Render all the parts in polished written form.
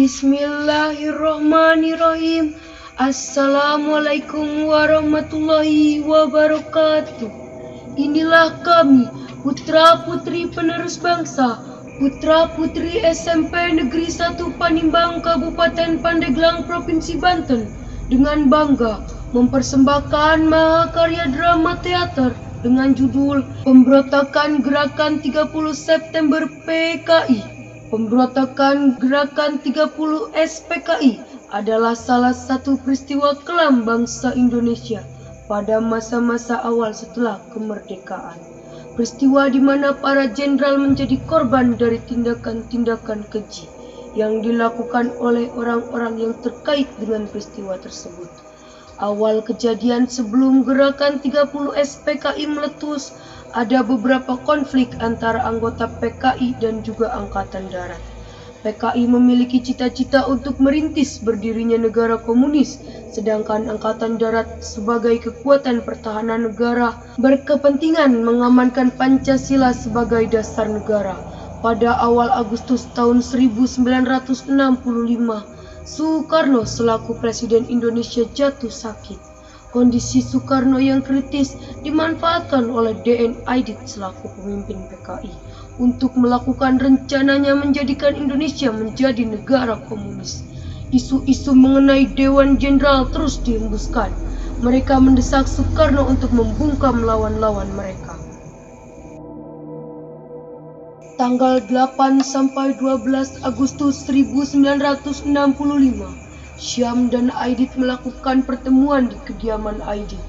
Bismillahirrahmanirrahim. Assalamualaikum warahmatullahi wabarakatuh. Inilah kami, putra-putri penerus bangsa, putra-putri SMP Negeri 1 Panimbang Kabupaten Pandeglang Provinsi Banten, dengan bangga mempersembahkan mahakarya drama teater dengan judul Pemberontakan Gerakan 30 September PKI. Pemberontakan Gerakan 30 SPKI adalah salah satu peristiwa kelam bangsa Indonesia pada masa-masa awal setelah kemerdekaan. Peristiwa di mana para jenderal menjadi korban dari tindakan-tindakan keji yang dilakukan oleh orang-orang yang terkait dengan peristiwa tersebut. Awal kejadian sebelum Gerakan 30 SPKI meletus, ada beberapa konflik antara anggota PKI dan juga Angkatan Darat. PKI memiliki cita-cita untuk merintis berdirinya negara komunis, sedangkan Angkatan Darat sebagai kekuatan pertahanan negara berkepentingan mengamankan Pancasila sebagai dasar negara. Pada awal Agustus tahun 1965, Soekarno selaku Presiden Indonesia jatuh sakit. Kondisi Soekarno yang kritis dimanfaatkan oleh DN Aidit selaku pemimpin PKI untuk melakukan rencananya menjadikan Indonesia menjadi negara komunis. Isu-isu mengenai Dewan Jenderal terus dihembuskan. Mereka mendesak Soekarno untuk membungkam lawan-lawan mereka. Tanggal 8 sampai 12 Agustus 1965, Syam dan Aidit melakukan pertemuan di kediaman Aidit.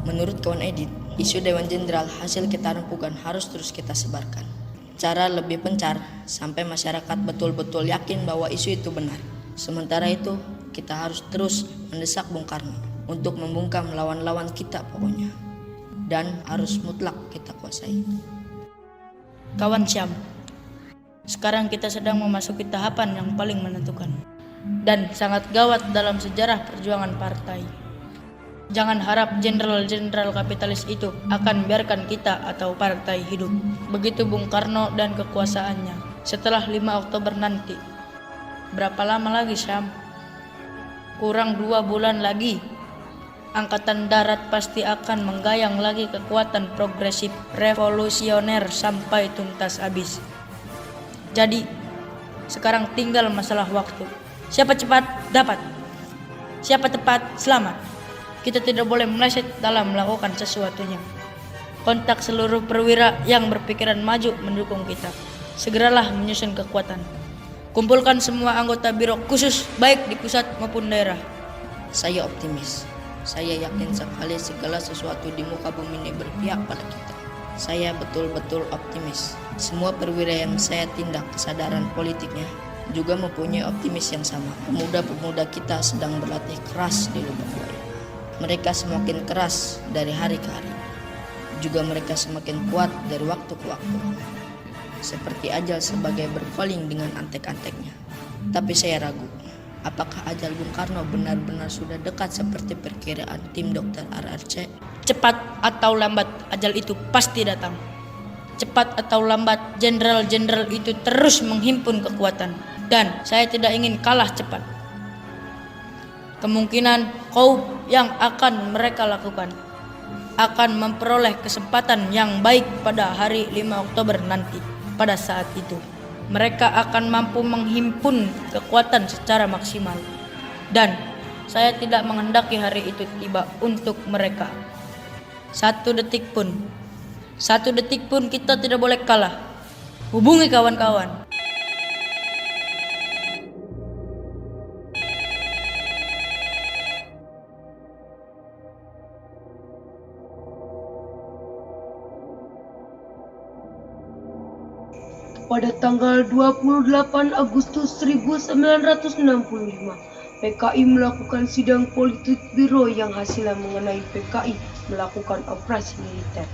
Menurut kawan Edit, isu Dewan Jenderal hasil kita rempukan harus terus kita sebarkan. Cara lebih pencar sampai masyarakat betul-betul yakin bahwa isu itu benar. Sementara itu, kita harus terus mendesak Bung Karno untuk membungkam lawan-lawan kita pokoknya. Dan harus mutlak kita kuasai. Kawan Syam, sekarang kita sedang memasuki tahapan yang paling menentukan dan sangat gawat dalam sejarah perjuangan partai. Jangan harap jenderal-jenderal kapitalis itu akan biarkan kita atau partai hidup. Begitu Bung Karno dan kekuasaannya setelah 5 Oktober nanti. Berapa lama lagi, Syam? Kurang 2 bulan lagi. Angkatan Darat pasti akan menggayang lagi kekuatan progresif revolusioner sampai tuntas habis. Jadi, sekarang tinggal masalah waktu. Siapa cepat dapat, siapa tepat selamat. Kita tidak boleh meleset dalam melakukan sesuatunya. Kontak seluruh perwira yang berpikiran maju mendukung kita. Segeralah menyusun kekuatan. Kumpulkan semua anggota biro khusus baik di pusat maupun daerah. Saya optimis. Saya yakin sekali segala sesuatu di muka bumi ini berpihak pada kita. Saya betul-betul optimis. Semua perwira yang saya tindak kesadaran politiknya juga mempunyai optimis yang sama. Pemuda-pemuda kita sedang berlatih keras di lubang buaya. Mereka semakin keras dari hari ke hari. Juga mereka semakin kuat dari waktu ke waktu. Seperti ajal sebagai berpaling dengan antek-anteknya. Tapi saya ragu, apakah ajal Bung Karno benar-benar sudah dekat seperti perkiraan tim dokter RRC? Cepat atau lambat ajal itu pasti datang. Cepat atau lambat jenderal-jenderal itu terus menghimpun kekuatan. Dan saya tidak ingin kalah cepat. Kemungkinan kaum yang akan mereka lakukan akan memperoleh kesempatan yang baik pada hari 5 Oktober nanti. Pada saat itu, mereka akan mampu menghimpun kekuatan secara maksimal. Dan saya tidak menghendaki hari itu tiba untuk mereka. Satu detik pun kita tidak boleh kalah. Hubungi kawan-kawan. Pada tanggal 28 Agustus 1965, PKI melakukan sidang politik biro yang hasilnya mengenai PKI melakukan operasi militer.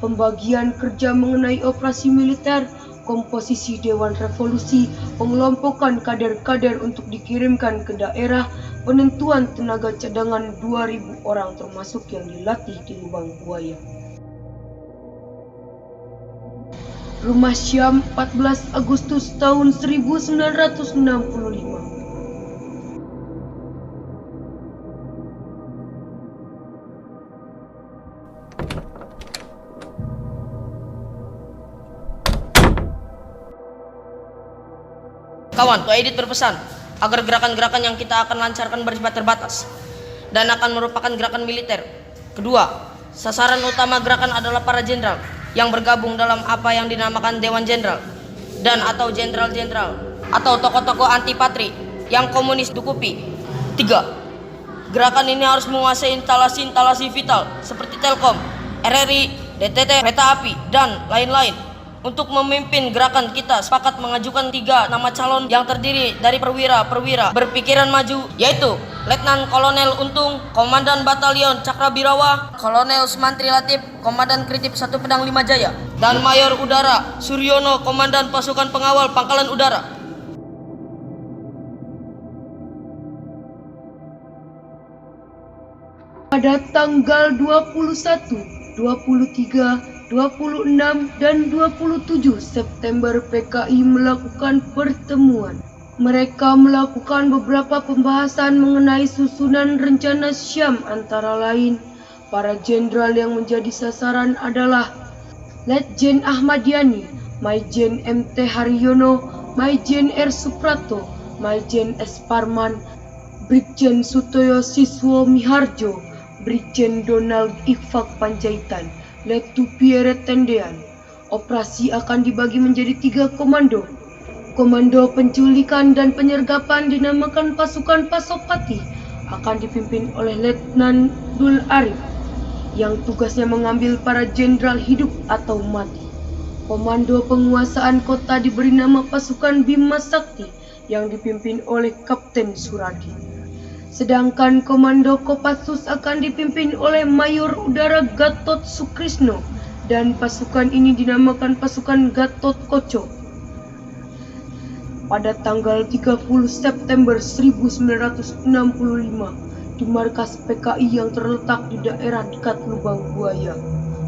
Pembagian kerja mengenai operasi militer, komposisi Dewan Revolusi, pengelompokan kader-kader untuk dikirimkan ke daerah, penentuan tenaga cadangan 2.000 orang termasuk yang dilatih di Lubang Buaya. Rumah Syam 14 Agustus tahun 1965. Kawan, Tua Edit berpesan agar gerakan-gerakan yang kita akan lancarkan bersifat terbatas dan akan merupakan gerakan militer. Kedua, sasaran utama gerakan adalah para jenderal yang bergabung dalam apa yang dinamakan Dewan Jenderal dan atau jenderal-jenderal atau tokoh-tokoh anti patri yang komunis dukupi. Tiga, gerakan ini harus menguasai instalasi-instalasi vital seperti Telkom, RRI, DTT, kereta api, dan lain-lain. Untuk memimpin gerakan kita sepakat mengajukan 3 nama calon yang terdiri dari perwira-perwira berpikiran maju, yaitu Letnan Kolonel Untung, Komandan Batalion Cakrabirawa, Kolonel Sumantri Latif, Komandan Kritip 1 Pedang 5 Jaya, dan Mayor Udara Suryono, Komandan Pasukan Pengawal Pangkalan Udara. Pada tanggal 21, 23, 26 dan 27 September PKI melakukan pertemuan. Mereka melakukan beberapa pembahasan mengenai susunan rencana Syam, antara lain para jenderal yang menjadi sasaran adalah Letjen Ahmad Yani, Maijen MT Haryono, Maijen R Suprato, Maijen S Parman, Brigjen Sutoyo Siswo Miharjo, Brigjen Donald Ifak Panjaitan, Letu Pierre Tendean. Operasi akan dibagi menjadi 3 komando. Komando penculikan dan penyergapan dinamakan pasukan Pasopati, akan dipimpin oleh Letnan Dul Arif yang tugasnya mengambil para jenderal hidup atau mati. Komando penguasaan kota diberi nama pasukan Bima Sakti yang dipimpin oleh Kapten Suradi. Sedangkan Komando Kopassus akan dipimpin oleh Mayor Udara Gatot Sukrisno dan pasukan ini dinamakan pasukan Gatot Koco. Pada tanggal 30 September 1965 di markas PKI yang terletak di daerah dekat Lubang Buaya,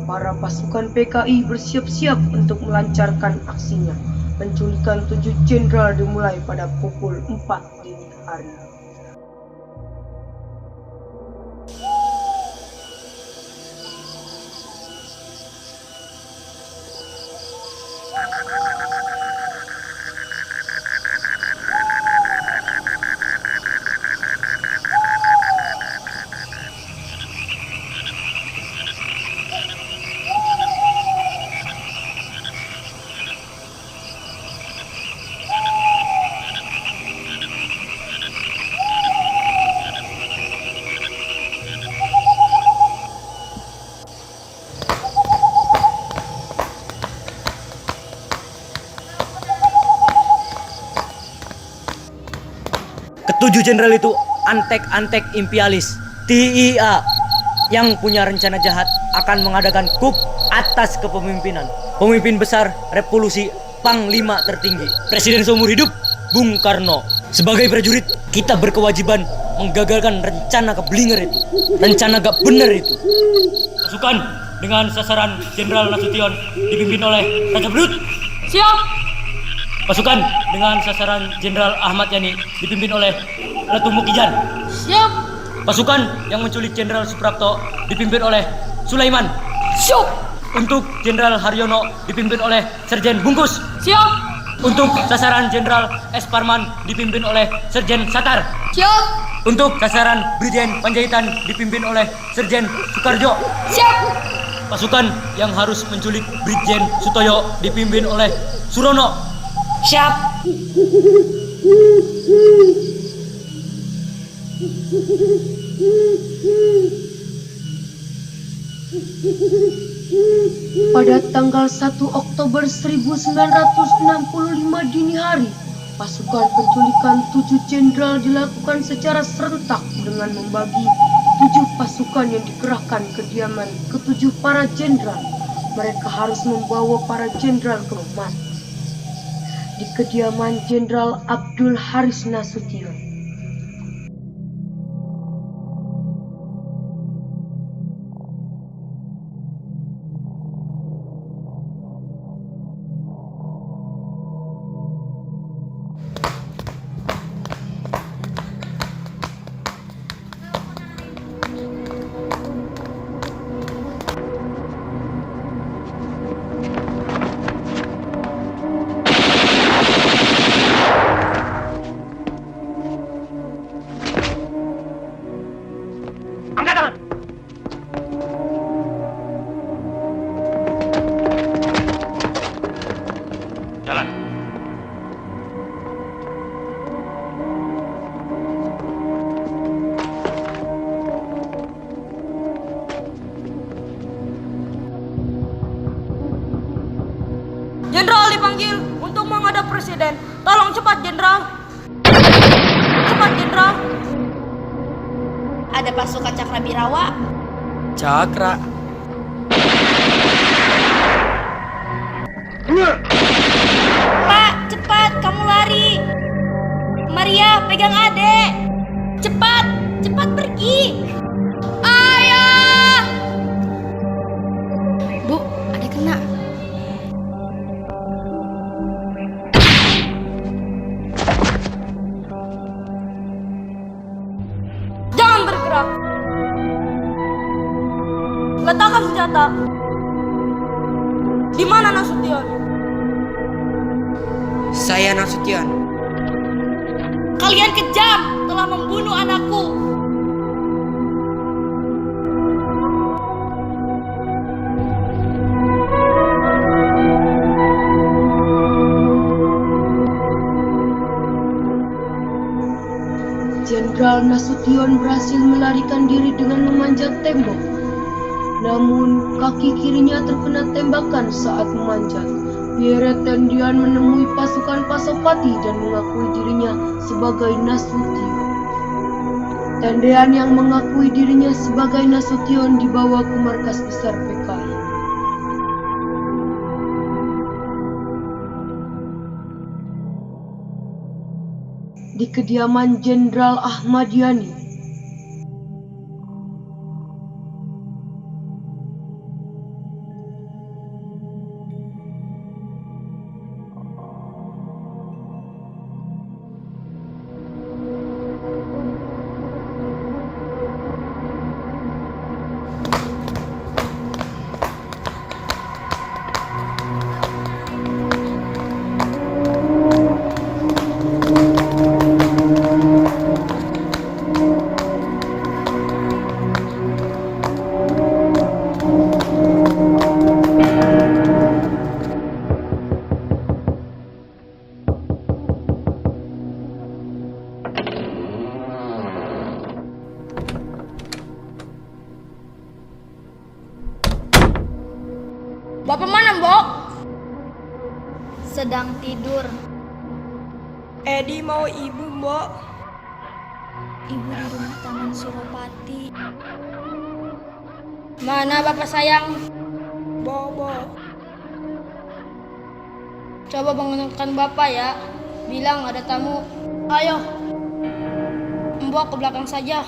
para pasukan PKI bersiap-siap untuk melancarkan aksinya. Penculikan 7 jenderal dimulai pada pukul 4 dini hari. Ketujuh jenderal itu antek-antek imperialis TIA yang punya rencana jahat akan mengadakan coup atas kepemimpinan pemimpin besar revolusi Panglima tertinggi Presiden seumur hidup Bung Karno. Sebagai prajurit kita berkewajiban menggagalkan rencana keblinger itu, rencana gak bener itu. Pasukan dengan sasaran Jenderal Nasution dipimpin oleh Raja Brut. Siap. Pasukan dengan sasaran Jenderal Ahmad Yani dipimpin oleh Ratu Mukijan. Siap. Pasukan yang menculik Jenderal Suprapto dipimpin oleh Sulaiman. Siap. Untuk Jenderal Haryono dipimpin oleh Serjen Bungkus. Siap. Untuk sasaran Jenderal S. Parman dipimpin oleh Serjen Satar. Siap. Untuk sasaran Brigjen Panjaitan dipimpin oleh Serjen Sukarjo. Siap. Pasukan yang harus menculik Brigjen Sutoyo dipimpin oleh Surono. Siap. Pada tanggal 1 Oktober 1965 dini hari, Pasukan penculikan 7 jenderal dilakukan secara serentak dengan membagi 7 pasukan yang dikerahkan ke kediaman ke-7 para jenderal. Mereka harus membawa para jenderal ke rumah di kediaman Jenderal Abdul Haris Nasution. Jenderal dipanggil untuk menghadap presiden. Tolong cepat, Jenderal. Cepat, Jenderal. Ada pasukan Cakrabirawa. Cakra. Pak, cepat kamu lari. Maria, pegang adek. Cepat, cepat pergi. Ayah! Bu, ada kena. Jangan bergerak. Letakkan senjata. Di mana Nasution? Saya Nasution. Kalian kejam, telah membunuh anakku. Jenderal Nasution berhasil melarikan diri dengan memanjat tembok. Namun kaki kirinya terkena tembakan saat memanjat. Pierre Tendian menemui pasukan Pasopati dan mengakui dirinya sebagai Nasution. Tendian yang mengakui dirinya sebagai Nasution dibawa ke markas besar PKI. Di kediaman Jenderal Ahmad Yani. Bapak mana, Mbok? Sedang tidur. Edi mau ibu, Mbok. Ibu di rumah Taman Suropati. Mana Bapak sayang? Bobo. Coba bangunkan Bapak ya. Bilang ada tamu. Ayo. Mbok ke belakang saja.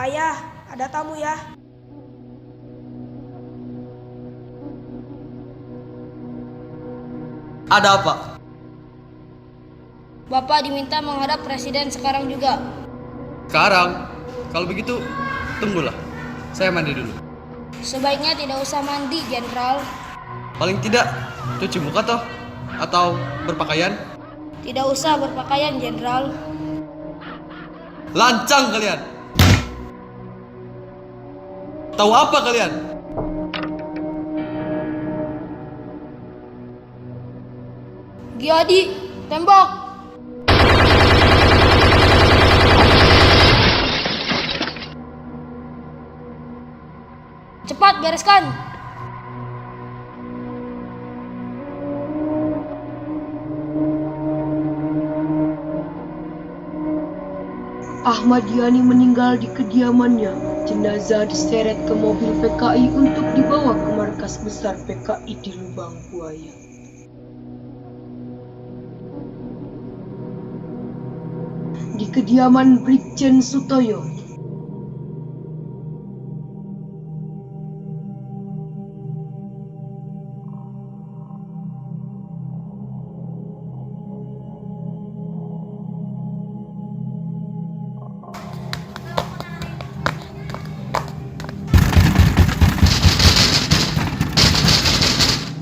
Ayah, ada tamu ya. Ada apa? Bapak diminta menghadap presiden sekarang juga. Sekarang? Kalau begitu, tunggulah. Saya mandi dulu. Sebaiknya tidak usah mandi, Jenderal. Paling tidak, cuci muka toh? Atau berpakaian? Tidak usah berpakaian, Jenderal. Lancang kalian! Tahu apa kalian? Giadi, tembak! Cepat bereskan! Ahmad Yani meninggal di kediamannya. Jenazah diseret ke mobil PKI untuk dibawa ke markas besar PKI di Lubang Buaya. Di kediaman Brigjen Sutoyo,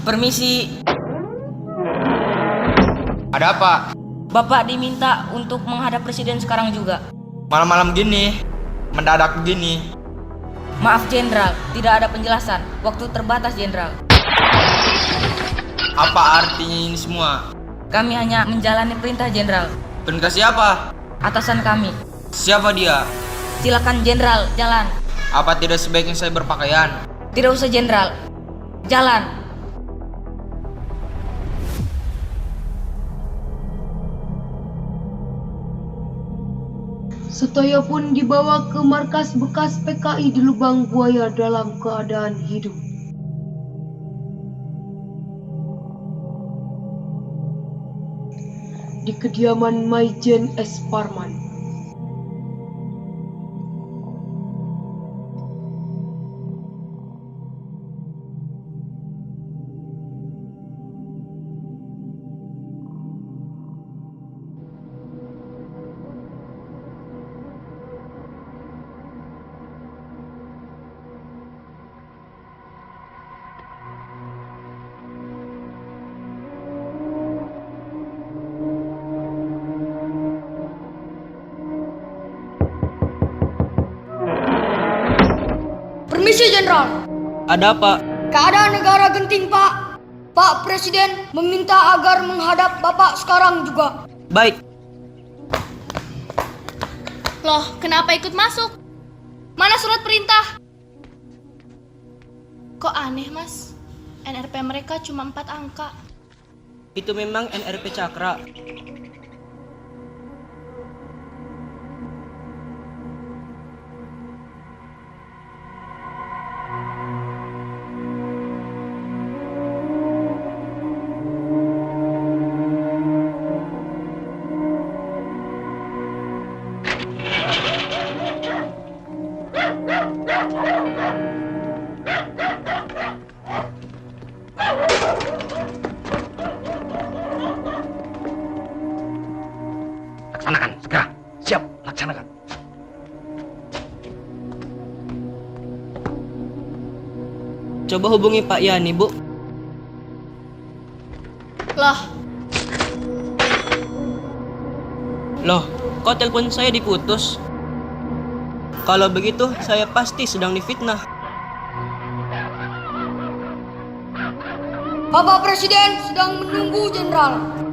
Permisi, Ada apa? Bapak diminta untuk menghadap presiden sekarang juga. Malam-malam gini, mendadak begini. Maaf Jenderal, tidak ada penjelasan. Waktu terbatas Jenderal. Apa artinya ini semua? Kami hanya menjalani perintah Jenderal. Perintah siapa? Atasan kami. Siapa dia? Silakan Jenderal, jalan. Apa tidak sebaiknya saya berpakaian? Tidak usah Jenderal. Jalan. Sutoyo pun dibawa ke markas bekas PKI di Lubang Buaya dalam keadaan hidup. Di kediaman Maijen S. Parman. Permisi, Jenderal. Ada apa? Keadaan negara genting, Pak. Pak Presiden meminta agar menghadap Bapak sekarang juga. Baik. Loh, kenapa ikut masuk? Mana surat perintah? Kok aneh, Mas? NRP mereka cuma 4 angka. Itu memang NRP Cakra. Laksanakan, segera. Siap, laksanakan. Coba hubungi Pak Yani, Bu. Loh, Loh, kok telepon saya diputus? Kalau begitu, saya pasti sedang difitnah. Bapak Presiden sedang menunggu, Jenderal.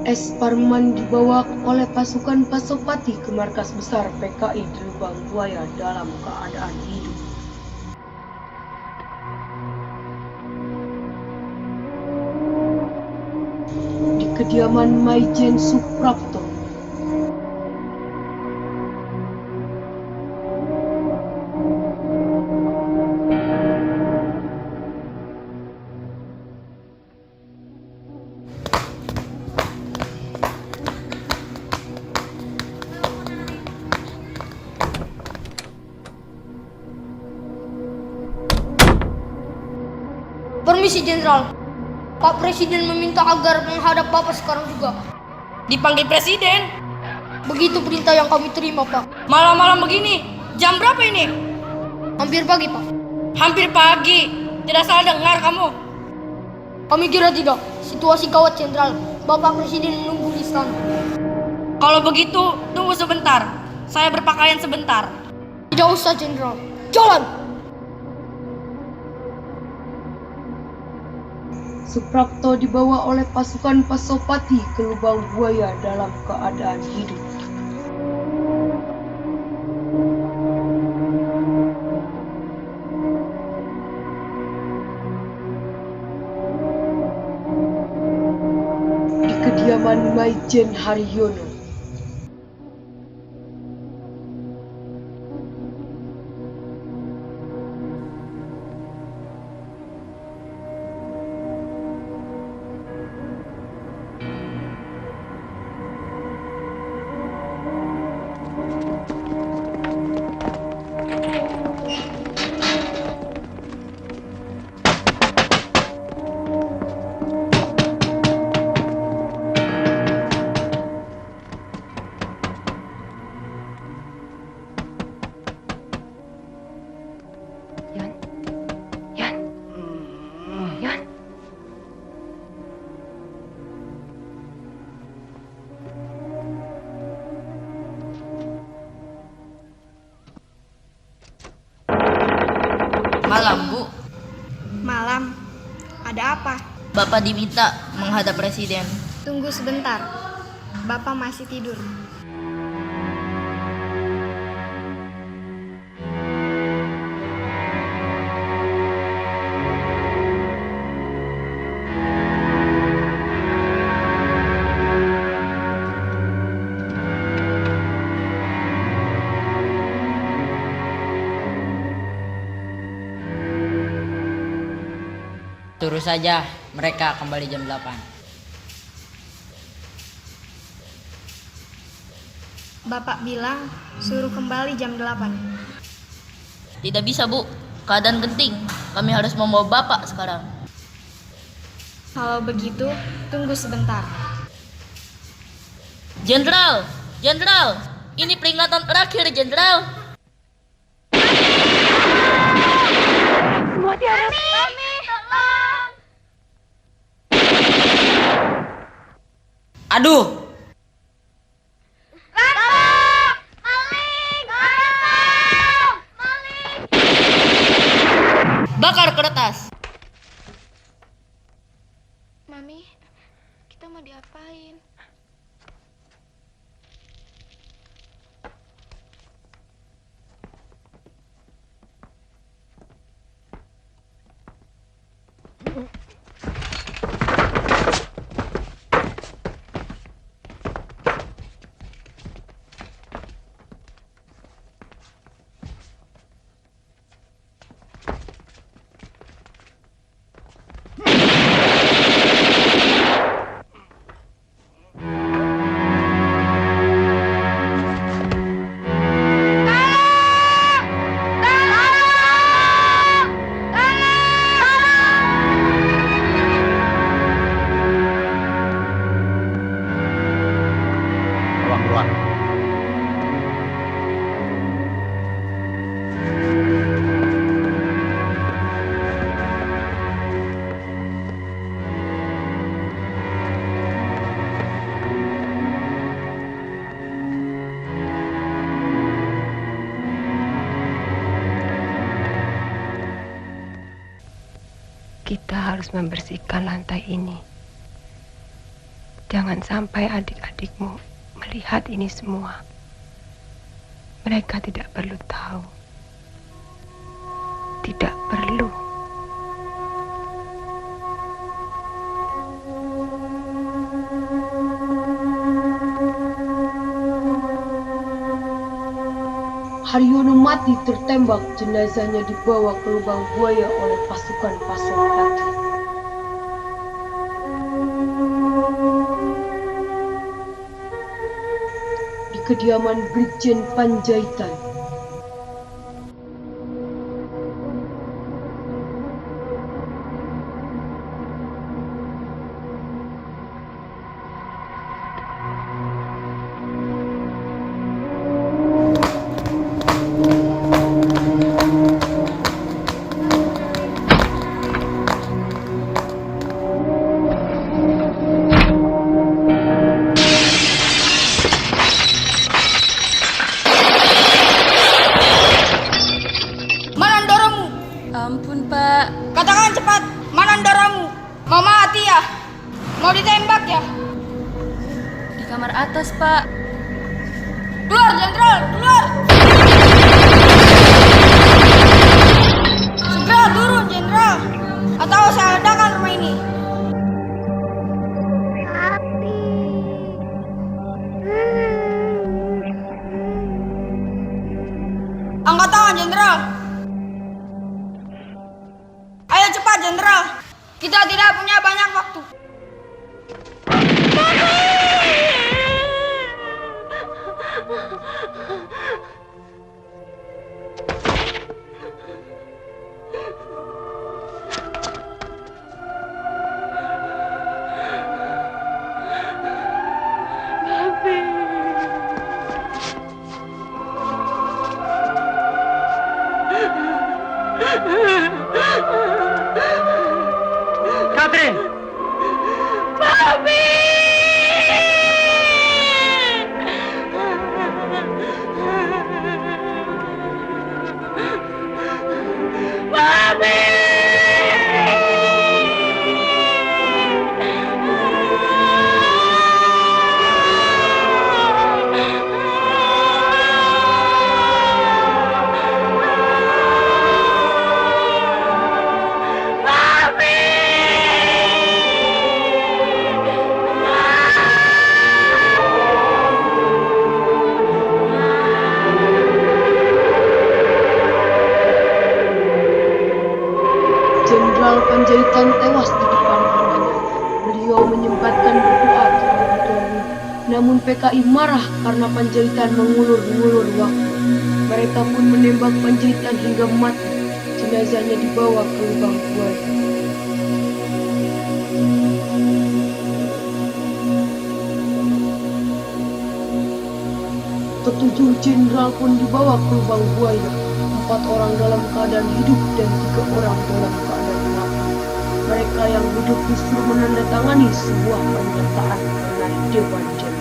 S. Parman dibawa oleh pasukan Pasopati ke markas besar PKI di Lubang Buaya dalam keadaan hidup. Di kediaman Maijen Suprapto. Permisi, Jenderal. Pak Presiden meminta agar menghadap Bapak sekarang juga. Dipanggil presiden? Begitu perintah yang kami terima, Pak. Malam-malam begini, jam berapa ini? Hampir pagi, Pak. Hampir pagi. Tidak salah dengar kamu. Kami kira tidak. Situasi gawat, Jenderal. Bapak Presiden menunggu di istana. Kalau begitu, tunggu sebentar. Saya berpakaian sebentar. Tidak usah, Jenderal. Jalan! Suprapto dibawa oleh pasukan Pasopati ke lubang buaya dalam keadaan hidup. Di kediaman Maijen Haryono. Malam, Bu. Malam, ada apa? Bapak diminta menghadap presiden. Tunggu sebentar, Bapak masih tidur. Suruh saja mereka kembali jam 8. Bapak bilang suruh kembali jam 8. Tidak bisa, Bu. Keadaan genting. Kami harus membawa Bapak sekarang. Kalau begitu, tunggu sebentar. Jenderal! Jenderal! Ini peringatan terakhir, Jenderal. Semua tiada. Aduh, Bakar kertas. Mami, kita mau diapain? Tolong keluar. Kita harus membersihkan lantai ini. Jangan sampai adik-adikmu melihat ini semua. Mereka tidak perlu tahu. Tidak perlu. Haryono mati tertembak, jenazahnya dibawa ke lubang buaya oleh pasukan Pasopati. Di kediaman Brigjen Panjaitan. Mau mati ya? Mau ditembak ya? Di kamar atas, Pak. Keluar, Jenderal, keluar! Segera turun, Jenderal, atau saya ledakan rumah ini. Angkat tangan, Jenderal. Ayo cepat, Jenderal. Kita tidak punya banyak waktu. Catherine! Jenderal Panjaitan tewas di depan matanya. Beliau menyempatkan berdoa terlebih dahulu. Namun PKI marah karena Panjaitan mengulur-ngulur waktu. Mereka pun menembak Panjaitan hingga mati. Jenazahnya dibawa ke lubang buaya. Ketujuh jenderal pun dibawa ke lubang buaya. 4 orang dalam keadaan hidup dan 3 orang dalam keadaan mati. Mereka yang hidup disuruh menandatangani sebuah pernyataan mengenai Dewan Jenderal.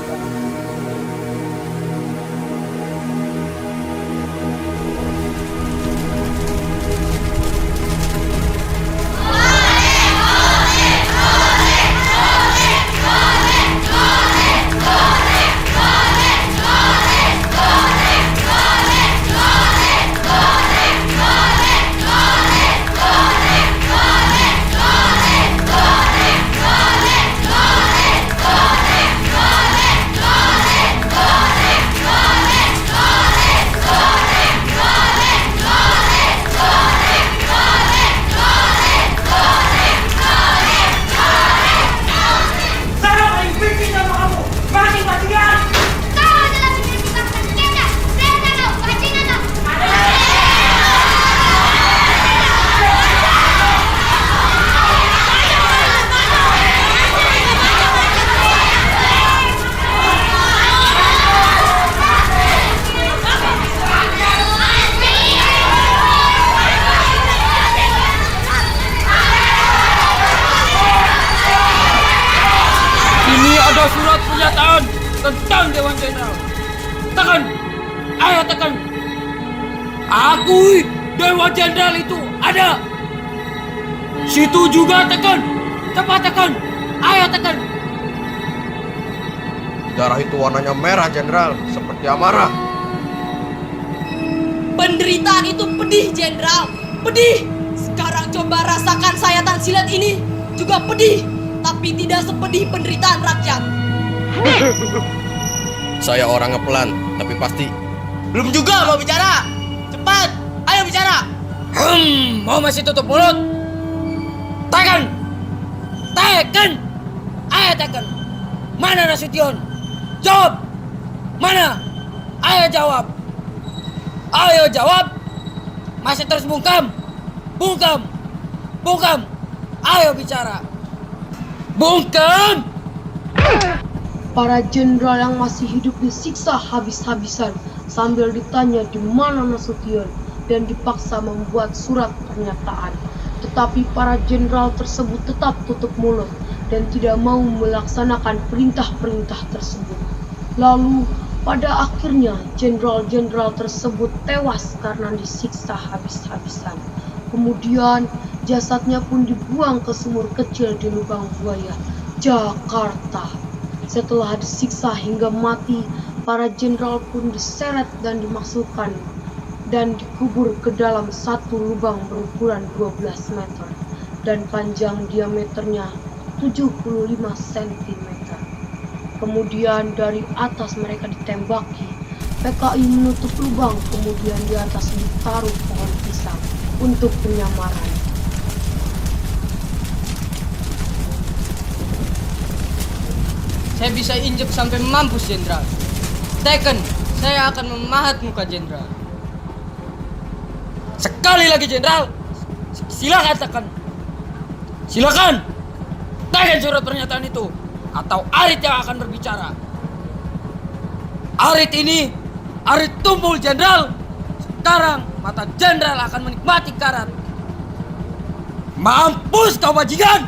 Ada surat pernyataan tentang Dewan Jenderal. Tekan! Ayo tekan! Akui Dewan Jenderal itu ada! Situ juga tekan! Cepat tekan! Ayo tekan! Darah itu warnanya merah, Jenderal, seperti amarah. Penderitaan itu pedih, Jenderal. Pedih. Sekarang coba rasakan sayatan silat ini. Juga pedih. Tapi tidak sepedih penderitaan rakyat. Saya orang ngepelan, tapi pasti. Belum juga mau bicara. Cepat, ayo bicara. Mau masih tutup mulut? Tekan! Tekan! Ayo tekan! Mana Nasution? Jawab! Mana? Ayo jawab! Ayo jawab! Masih terus bungkam? Bungkam! Bungkam! Ayo bicara! Bungkam! Para jenderal yang masih hidup disiksa habis-habisan sambil ditanya di mana Nasution dan dipaksa membuat surat pernyataan. Tetapi para jenderal tersebut tetap tutup mulut dan tidak mau melaksanakan perintah-perintah tersebut. Lalu pada akhirnya jenderal-jenderal tersebut tewas karena disiksa habis-habisan. Kemudian jasadnya pun dibuang ke sumur kecil di Lubang Buaya, Jakarta. Setelah disiksa hingga mati, para jenderal pun diseret dan dimasukkan dan dikubur ke dalam satu lubang berukuran 12 meter dan panjang diameternya 75 cm. Kemudian dari atas mereka ditembaki. PKI menutup lubang, kemudian di atas ditaruh pohon pisang untuk penyamaran. Saya bisa injek sampai mampus, Jenderal. Second, saya akan memahat muka Jenderal. Sekali lagi, Jenderal. Silakan tekan. Silakan. Tekan surat pernyataan itu, atau Arit yang akan berbicara. Arit ini, Arit tumpul, Jenderal. Sekarang mata Jenderal akan menikmati karat. Mampus kau bajingan!